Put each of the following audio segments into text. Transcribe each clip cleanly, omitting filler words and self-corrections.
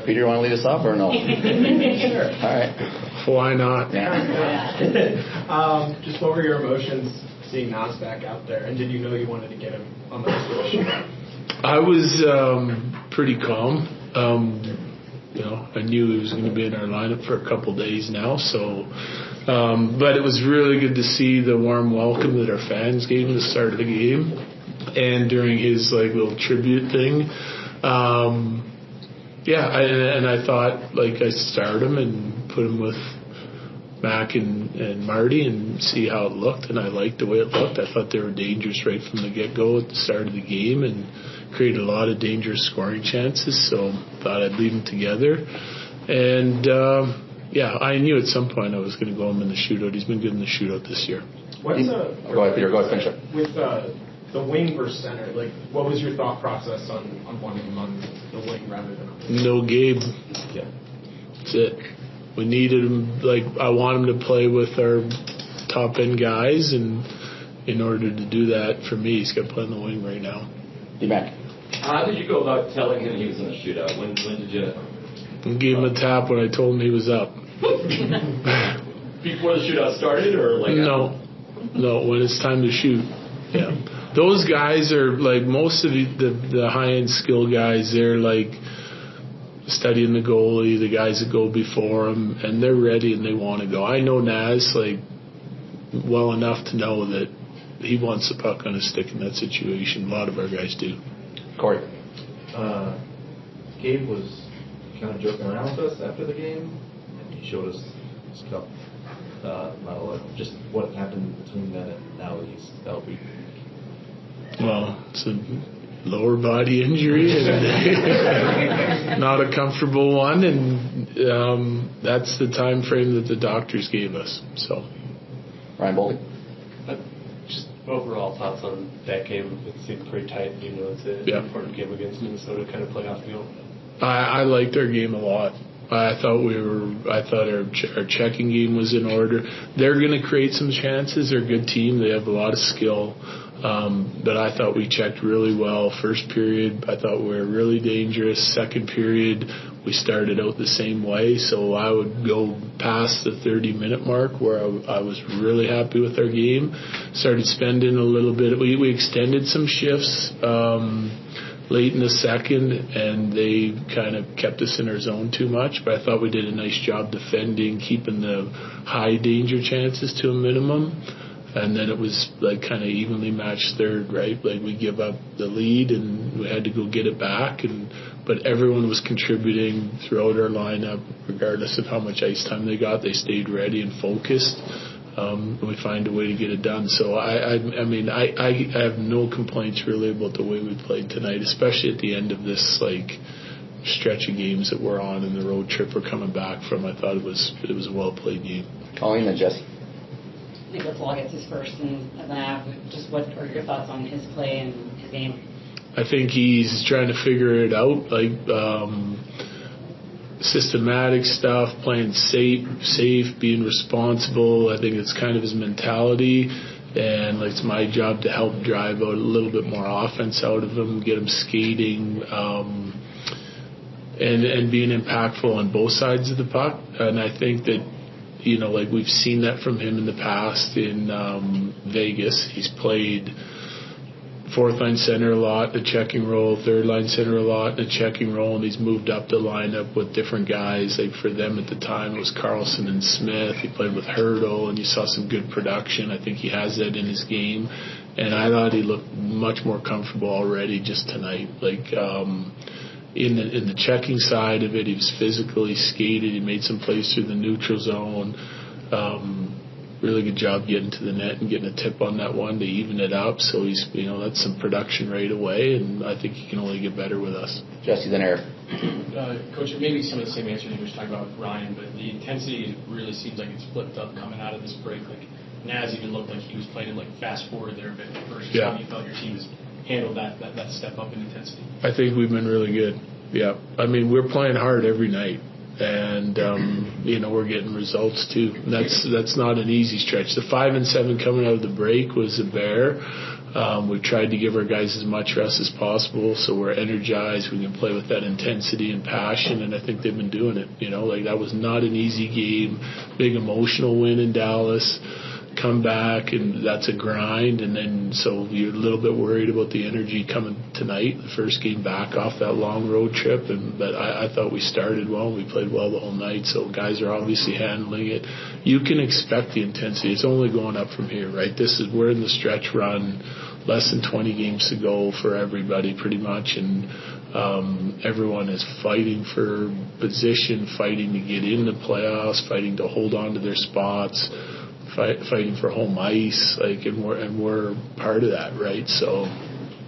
Peter, you want to lead us off or no? Sure. All right. Why not? Yeah. Just what were your emotions seeing Nas back out there, and did you know you wanted to get him on the switch? I was pretty calm. I knew he was going to be in our lineup for a couple days now, so. But it was really good to see the warm welcome that our fans gave him at the start of the game, and during his little tribute thing. I thought I'd start him and put him with Mac and Marty and see how it looked, and I liked the way it looked. I thought they were dangerous right from the get-go at the start of the game and created a lot of dangerous scoring chances, so thought I'd leave them together. And, I knew at some point I was going to go him in the shootout. He's been good in the shootout this year. Go ahead, Peter. Go ahead, finish it. With the wing versus center, what was your thought process on wanting him on the wing rather than on the wing? No Gabe. Yeah. That's it. We needed him. I want him to play with our top-end guys, and in order to do that, for me, he's got to play on the wing right now. D-Mac. How did you go about telling him he was in the shootout? When did you... I gave him a tap when I told him he was up. Before the shootout started, or No, when it's time to shoot. Yeah. Those guys are most of the high-end skill guys, they're studying the goalie, the guys that go before them, and they're ready and they want to go. I know Naz well enough to know that he wants the puck on his stick in that situation. A lot of our guys do. Corey. Gabe was kind of joking around with us after the game, and he showed us stuff about just what happened between then and now that he's healthy. Well, it's a lower body injury and not a comfortable one, and that's the time frame that the doctors gave us. So, Ryan Boldy. Just overall thoughts on that game. It seemed pretty tight. It's an important game against Minnesota, kind of playoff deal. I liked our game a lot. I thought our checking game was in order. They're going to create some chances. They're a good team. They have a lot of skill. But I thought we checked really well. First period, I thought we were really dangerous. Second period, we started out the same way. So I would go past the 30-minute mark where I was really happy with our game. Started spending a little bit. We extended some shifts late in the second, and they kind of kept us in our zone too much. But I thought we did a nice job defending, keeping the high danger chances to a minimum. And then it was kind of evenly matched third, right? We give up the lead and we had to go get it back. But everyone was contributing throughout our lineup, regardless of how much ice time they got. They stayed ready and focused. And we find a way to get it done. So I have no complaints really about the way we played tonight, especially at the end of this stretch of games that we're on and the road trip we're coming back from. I thought it was a well played game. Colleen and Jesse. I think Kulak gets his first in the half. Just what are your thoughts on his play and his game? I think he's trying to figure it out, systematic stuff, playing safe, being responsible. I think it's kind of his mentality, and it's my job to help drive out a little bit more offense out of him, get him skating, and being impactful on both sides of the puck. And I think that we've seen that from him in the past in Vegas. He's played fourth line center a lot, the checking role, third line center a lot, the checking role, and he's moved up the lineup with different guys. For them at the time, it was Carlson and Smith. He played with Hurdle, and you saw some good production. I think he has that in his game, and I thought he looked much more comfortable already just tonight. In the checking side of it, he was physically skated. He made some plays through the neutral zone. Really good job getting to the net and getting a tip on that one to even it up. So he's, that's some production right away, and I think he can only get better with us. Jesse, then Eric. Coach, maybe some of the same answers you were talking about with Ryan, but the intensity really seems like it's flipped up coming out of this break. Naz even looked like he was playing fast forward there a bit versus how you felt your team has handled that step up in intensity. I think we've been really good. Yeah. We're playing hard every night. and we're getting results too. And that's not an easy stretch. The 5 and 7 coming out of the break was a bear. We've tried to give our guys as much rest as possible, so we're energized. We can play with that intensity and passion, and I think they've been doing it. That was not an easy game. Big emotional win in Dallas. Come back, and that's a grind, and then so you're a little bit worried about the energy coming tonight, the first game back off that long road trip, but I thought we started well, we played well the whole night, so guys are obviously handling it. You can expect the intensity. It's only going up from here, right? We're in the stretch run, less than 20 games to go for everybody pretty much, and everyone is fighting for position, fighting to get in the playoffs, fighting to hold on to their spots, fighting for home ice, and we're part of that, right? So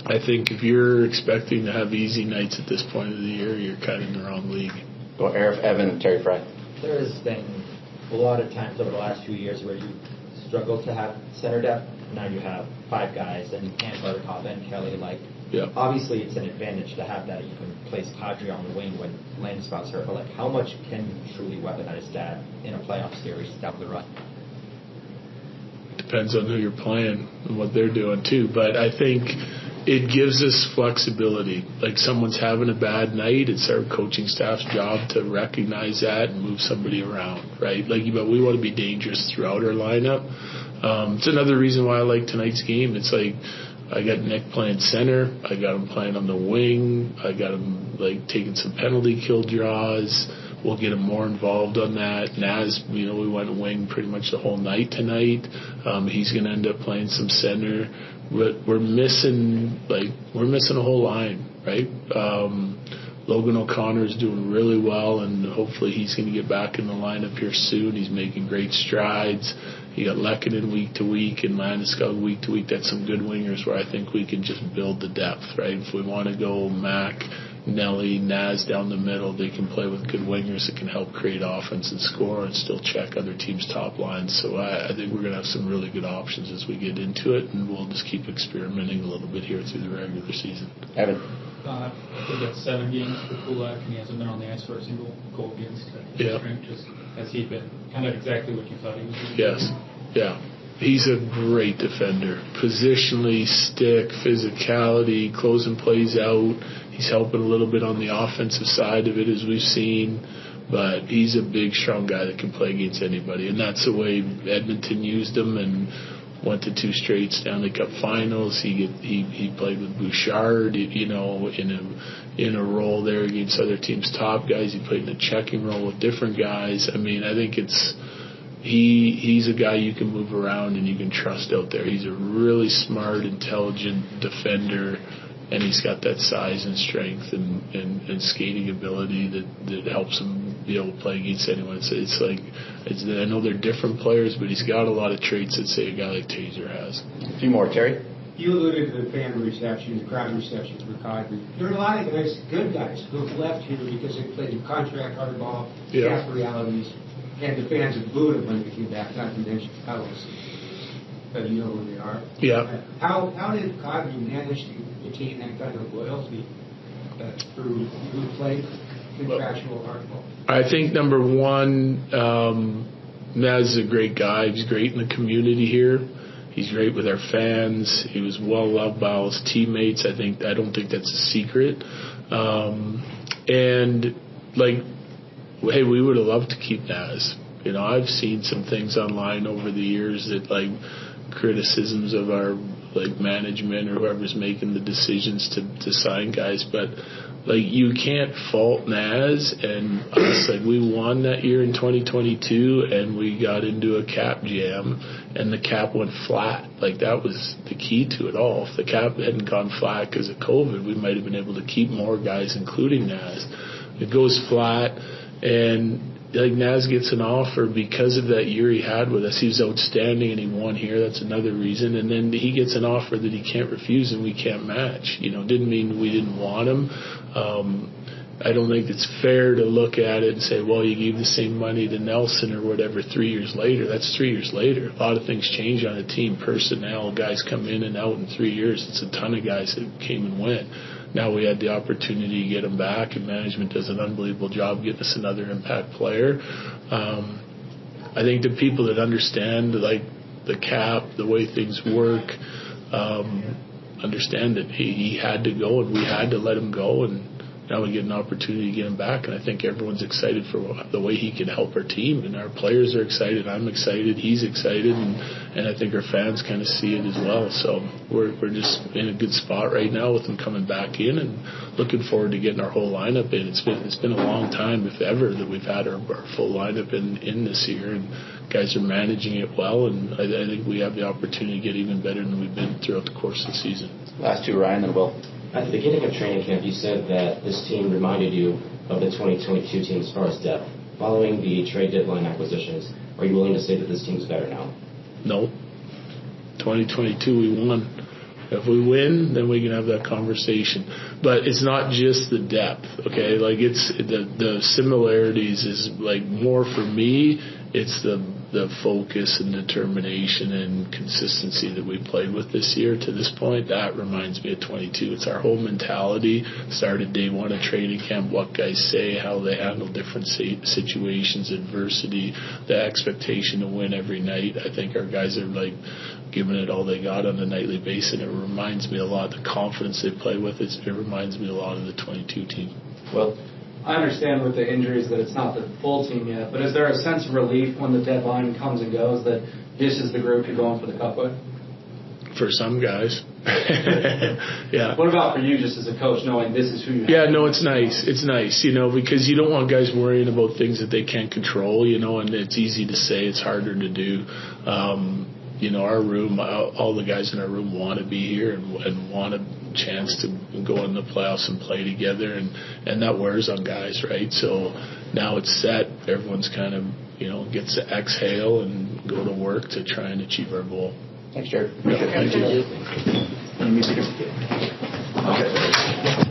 I think if you're expecting to have easy nights at this point of the year, you're kind of in the wrong league. Go Evan and Terry Fry. There has been a lot of times over the last few years where you struggle to have center depth. Now you have 5 guys, and you can't go to top end Kelly. Obviously it's an advantage to have that. You can place Kadri on the wing when Landeskog's hurt, but how much can you truly weaponize that in a playoff series down the run? Depends on who you're playing and what they're doing too, but I think it gives us flexibility. Someone's having a bad night, it's our coaching staff's job to recognize that and move somebody around, right? But we want to be dangerous throughout our lineup. It's another reason why I like tonight's game. It's I got Nick playing center, I got him playing on the wing, I got him taking some penalty kill draws. We'll get him more involved on that. Naz, we went wing pretty much the whole night tonight. He's going to end up playing some center. We're missing a whole line, right? Logan O'Connor is doing really well, and hopefully he's going to get back in the lineup here soon. He's making great strides. You got Lehkonen week to week and Landeskog week to week. That's some good wingers where I think we can just build the depth, right? If we want to go Mac, Nelly, Naz down the middle, they can play with good wingers that can help create offense and score and still check other teams' top lines. So I think we're going to have some really good options as we get into it, and we'll just keep experimenting a little bit here through the regular season. Evan. I think that's 7 games for Kulak, and he hasn't been on the ice for a single goal against. Has he been kind of exactly what you thought he was doing? Yes. Yeah. He's a great defender. Positionally, stick, physicality, closing plays out. He's helping a little bit on the offensive side of it, as we've seen. But he's a big, strong guy that can play against anybody. And that's the way Edmonton used him and went to 2 straight Stanley Cup finals. He played with Bouchard, in a role there against other teams' top guys. He played in a checking role with different guys. I think he's a guy you can move around and you can trust out there. He's a really smart, intelligent defender, and he's got that size and strength and skating ability that helps him play against anyone. I know they're different players, but he's got a lot of traits that say a guy like Taser has. A few more, Terry. You alluded to the fan reception, the crowd reception for Kadri. There are a lot of guys, good guys, who have left here because they played in contract hardball, half realities, and the fans have booed them when they came back, not to mention fellows. But you know who they are. Yeah. How did Kadri manage to retain that kind of loyalty through play contractual hardball? I think number one, Naz is a great guy. He's great in the community here. He's great with our fans. He was well loved by all his teammates. I don't think that's a secret. Hey, we would have loved to keep Naz. I've seen some things online over the years that criticisms of our management or whoever's making the decisions to sign guys, but you can't fault Naz and us. We won that year in 2022, and we got into a cap jam, and the cap went flat. That was the key to it all. If the cap hadn't gone flat because of COVID, we might have been able to keep more guys, including Naz. It goes flat, and Naz gets an offer because of that year he had with us. He was outstanding, and he won here. That's another reason. And then he gets an offer that he can't refuse, and we can't match. Didn't mean we didn't want him. I don't think it's fair to look at it and say, well, you gave the same money to Nelson or whatever 3 years later. That's 3 years later. A lot of things change on a team. Personnel, guys come in and out in 3 years. It's a ton of guys that came and went. now we had the opportunity to get him back, and management does an unbelievable job getting us another impact player. I think the people that understand like the cap, the way things work, understand that he had to go and we had to let him go, and now we get an opportunity to get him back, and I think everyone's excited for the way he can help our team, and our players are excited. I'm excited. He's excited, and I think our fans kind of see it as well. So we're just in a good spot right now with him coming back in, and looking forward to getting our whole lineup in. It's been a long time, if ever, that we've had our full lineup in this year, and guys are managing it well, and I think we have the opportunity to get even better than we've been throughout the course of the season. Last two, Ryan, then Will. At the beginning of training camp, you said that this team reminded you of the 2022 team as far as depth. Following the trade deadline acquisitions, are you willing to say that this team's better now? No. 2022, we won. If we win, then we can have that conversation. But it's not just the depth, okay? Like, it's the similarities is like more for me. It's the focus and determination and consistency that we played with this year to this point. That reminds me of 22. It's our whole mentality. Started day one of training camp, what guys say, how they handle different situations, adversity, the expectation to win every night. I think our guys are like giving it all they got on a nightly basis, and it reminds me a lot. The confidence they play with, it reminds me a lot of the 22 team. Well, I understand with the injuries that it's not the full team yet, but is there a sense of relief when the deadline comes and goes that this is the group you're going for the cup with? For some guys. Yeah. What about for you just as a coach, knowing this is who you have? Yeah, no, it's nice. It's nice, because you don't want guys worrying about things that they can't control, and it's easy to say, it's harder to do. Our room, all the guys in our room want to be here and want a chance to go in the playoffs and play together, and that wears on guys, right? So now it's set. Everyone's kind of, gets to exhale and go to work to try and achieve our goal. Thanks, Jared. Yeah, thank you. Okay.